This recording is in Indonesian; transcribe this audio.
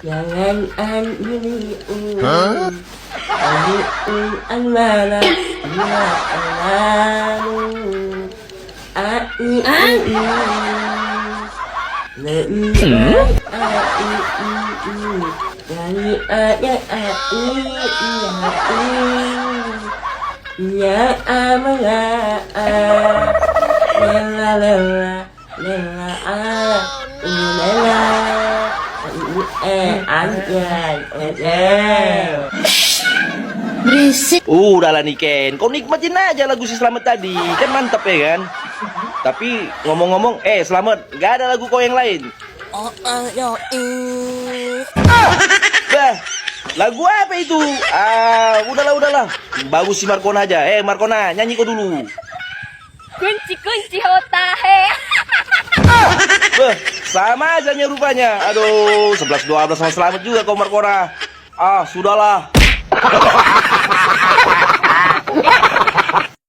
Jangan ambil amala bila alamu dari ada ya amala lela lela lela lela Berisik. Udahlah nih Ken, kau nikmatin aja lagu si Slamet tadi, kan mantap ya kan? Tapi ngomong-ngomong, Slamet, gak ada lagu kau yang lain? Bah, lagu apa itu? Udahlah. Bagus si Markona aja. Markona, nyanyi kau dulu. Kunci hotahe. Bah, sama aja rupanya. Aduh, 11-12 sama Slamet juga kau Markona. Sudahlah.